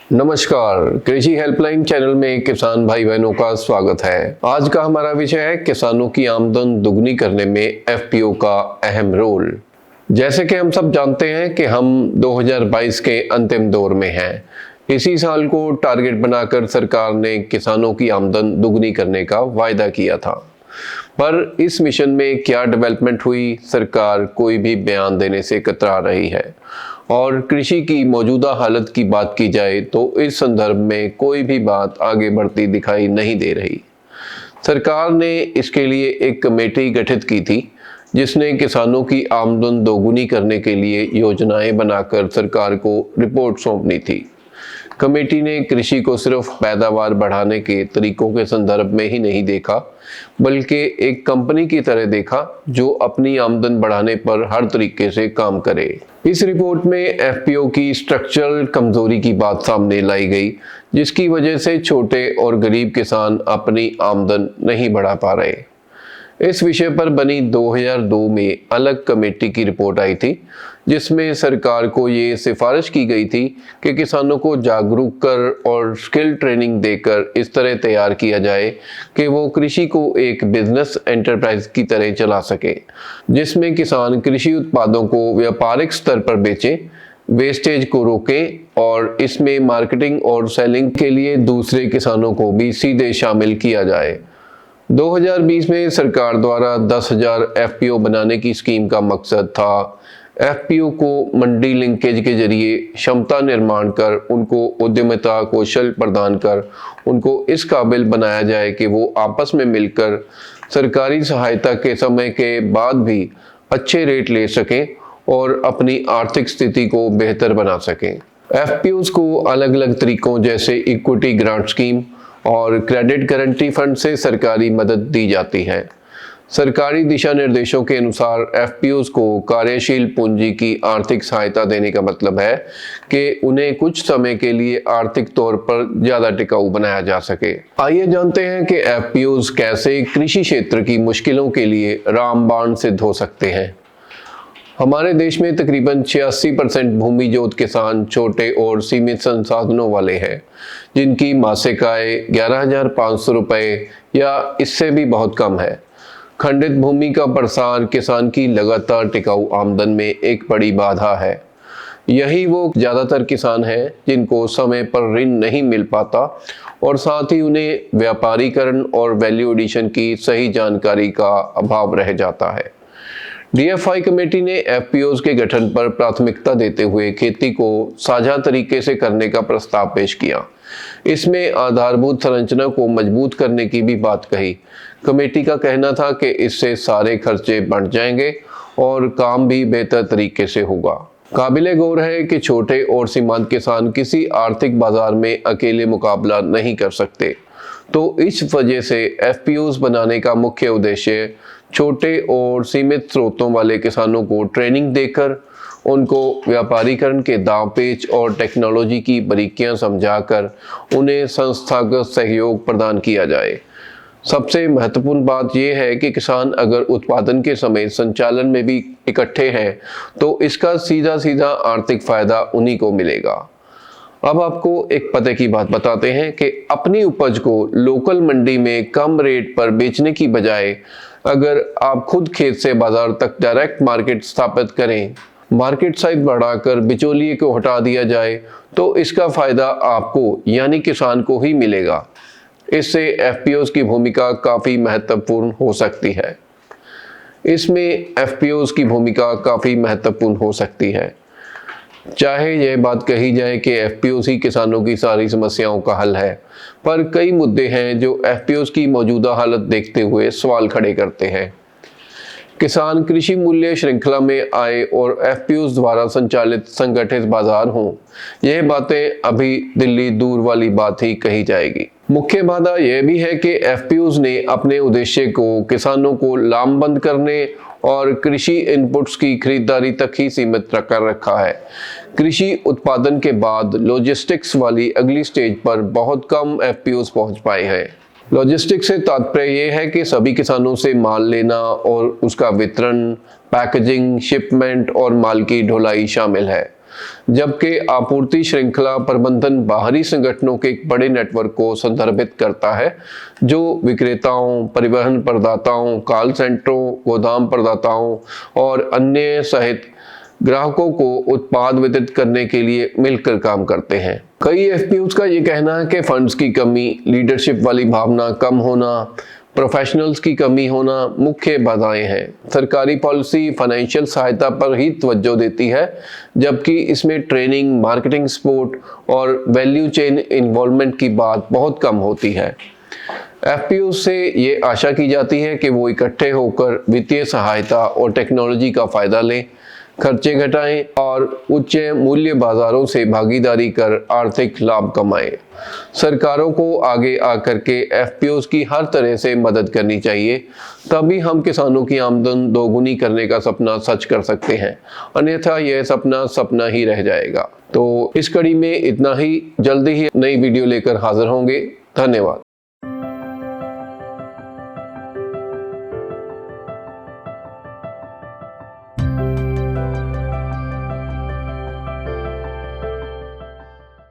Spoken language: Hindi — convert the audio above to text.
नमस्कार, कृषि हेल्पलाइन चैनल में किसान भाई बहनों का स्वागत है। आज का हमारा विषय है किसानों की आमदन दुगनी करने में एफपीओ का अहम रोल। जैसे कि हम सब जानते हैं कि हम 2022 के अंतिम दौर में हैं। इसी साल को टारगेट बनाकर सरकार ने किसानों की आमदन दुगनी करने का वायदा किया था, पर इस मिशन में क्या डेवलपमेंट हुई, सरकार कोई भी बयान देने से कतरा रही है। और कृषि की मौजूदा हालत की बात की जाए तो इस संदर्भ में कोई भी बात आगे बढ़ती दिखाई नहीं दे रही। सरकार ने इसके लिए एक कमेटी गठित की थी जिसने किसानों की आमदन दोगुनी करने के लिए योजनाएं बनाकर सरकार को रिपोर्ट सौंपनी थी। कमेटी ने कृषि को सिर्फ पैदावार बढ़ाने के तरीकों के संदर्भ में ही नहीं देखा, बल्कि एक कंपनी की तरह देखा जो अपनी आमदन बढ़ाने पर हर तरीके से काम करे। इस रिपोर्ट में एफपीओ की स्ट्रक्चरल कमजोरी की बात सामने लाई गई, जिसकी वजह से छोटे और गरीब किसान अपनी आमदन नहीं बढ़ा पा रहे। इस विषय पर बनी 2002 में अलग कमेटी की रिपोर्ट आई थी, जिसमें सरकार को ये सिफारिश की गई थी कि किसानों को जागरूक कर और स्किल ट्रेनिंग देकर इस तरह तैयार किया जाए कि वो कृषि को एक बिजनेस एंटरप्राइज की तरह चला सके, जिसमें किसान कृषि उत्पादों को व्यापारिक स्तर पर बेचें, वेस्टेज को रोकें और इसमें मार्केटिंग और सेलिंग के लिए दूसरे किसानों को भी सीधे शामिल किया जाए। 2020 में सरकार द्वारा 10,000 एफपीओ बनाने की स्कीम का मकसद था एफपीओ को मंडी लिंकेज के जरिए क्षमता निर्माण कर उनको उद्यमिता कौशल प्रदान कर उनको इस काबिल बनाया जाए कि वो आपस में मिलकर सरकारी सहायता के समय के बाद भी अच्छे रेट ले सकें और अपनी आर्थिक स्थिति को बेहतर बना सकें। एफपीओज को अलग अलग तरीकों जैसे इक्विटी ग्रांट स्कीम और क्रेडिट गारंटी फंड से सरकारी मदद दी जाती है। सरकारी दिशा निर्देशों के अनुसार एफपीओज को कार्यशील पूंजी की आर्थिक सहायता देने का मतलब है कि उन्हें कुछ समय के लिए आर्थिक तौर पर ज्यादा टिकाऊ बनाया जा सके। आइए जानते हैं कि एफपीओज कैसे कृषि क्षेत्र की मुश्किलों के लिए रामबाण सिद्ध हो सकते हैं। हमारे देश में तकरीबन 86% भूमि जोत किसान छोटे और सीमित संसाधनों वाले हैं, जिनकी मासिक आय 11,500 रुपये या इससे भी बहुत कम है। खंडित भूमि का प्रसार किसान की लगातार टिकाऊ आमदन में एक बड़ी बाधा है। यही वो ज़्यादातर किसान हैं जिनको समय पर ऋण नहीं मिल पाता और साथ ही उन्हें व्यापारीकरण और वैल्यू एडिशन की सही जानकारी का अभाव रह जाता है। डीएफआई कमेटी ने एफपीओज के गठन पर प्राथमिकता देते हुए खेती को साझा तरीके से करने का प्रस्ताव पेश किया। इसमें आधारभूत संरचना को मजबूत करने की भी बात कही। कमेटी का कहना था कि इससे सारे खर्चे बढ़ जाएंगे और काम भी बेहतर तरीके से होगा। काबिले गौर है कि छोटे और सीमांत किसान किसी आर्थिक बाजार में अकेले मुकाबला नहीं कर सकते, तो इस वजह से एफपीओज बनाने का मुख्य उद्देश्य छोटे और सीमित स्रोतों वाले किसानों को ट्रेनिंग देकर उनको व्यापारीकरण के दांव पेच और टेक्नोलॉजी की बारीकियां समझाकर उन्हें संस्थागत सहयोग प्रदान किया जाए। सबसे महत्वपूर्ण बात यह है कि किसान अगर उत्पादन के समय संचालन में भी इकट्ठे हैं तो इसका सीधा सीधा आर्थिक फायदा उन्हीं को मिलेगा। अब आपको एक पते की बात बताते हैं कि अपनी उपज को लोकल मंडी में कम रेट पर बेचने की बजाय अगर आप खुद खेत से बाजार तक डायरेक्ट मार्केट स्थापित करें, मार्केट साइज बढ़ाकर बिचौलिए को हटा दिया जाए, तो इसका फायदा आपको यानी किसान को ही मिलेगा। इससे एफपीओज की भूमिका काफ़ी महत्वपूर्ण हो सकती है। चाहे यह बात कही जाए कि एफपीओज ही किसानों की सारी समस्याओं का हल है, पर कई मुद्दे हैं जो एफपीओज की मौजूदा हालत देखते हुए सवाल खड़े करते हैं। किसान कृषि मूल्य श्रृंखला में आए और एफपीओज द्वारा संचालित संगठित बाजार हों, यह बातें अभी दिल्ली दूर वाली बात ही कही जाएगी। मुख्य बाधा यह भी है कि एफपीओज ने अपने उद्देश्य को किसानों को लामबंद करने और कृषि इनपुट्स की खरीदारी तक ही सीमित कर रखा है। कृषि उत्पादन के बाद लॉजिस्टिक्स वाली अगली स्टेज पर बहुत कम एफपीओज पहुंच पाए हैं। लॉजिस्टिक्स से तात्पर्य यह है कि सभी किसानों से माल लेना और उसका वितरण, पैकेजिंग, शिपमेंट और माल की ढुलाई शामिल है। जबकि आपूर्ति श्रृंखला प्रबंधन बाहरी संगठनों के एक बड़े नेटवर्क को संदर्भित करता है, जो विक्रेताओं, परिवहन प्रदाताओं, कॉल सेंटरों, गोदाम प्रदाताओं और अन्य सहित ग्राहकों को उत्पाद वितरित करने के लिए मिलकर काम करते हैं। कई एफपीओज का ये कहना है कि फंड्स की कमी, लीडरशिप वाली भावना कम होना, प्रोफेशनल्स की कमी होना मुख्य बाधाएं हैं। सरकारी पॉलिसी फाइनेंशियल सहायता पर ही तवज्जो देती है, जबकि इसमें ट्रेनिंग, मार्केटिंग सपोर्ट और वैल्यू चेन इन्वॉल्वमेंट की बात बहुत कम होती है। एफपीओ से ये आशा की जाती है कि वो इकट्ठे होकर वित्तीय सहायता और टेक्नोलॉजी का फायदा लें, खर्चे घटाएं और उच्च मूल्य बाजारों से भागीदारी कर आर्थिक लाभ कमाएं। सरकारों को आगे आकर के एफपीओज की हर तरह से मदद करनी चाहिए, तभी हम किसानों की आमदन दोगुनी करने का सपना सच कर सकते हैं, अन्यथा यह सपना सपना ही रह जाएगा। तो इस कड़ी में इतना ही, जल्दी ही नई वीडियो लेकर हाजिर होंगे। धन्यवाद।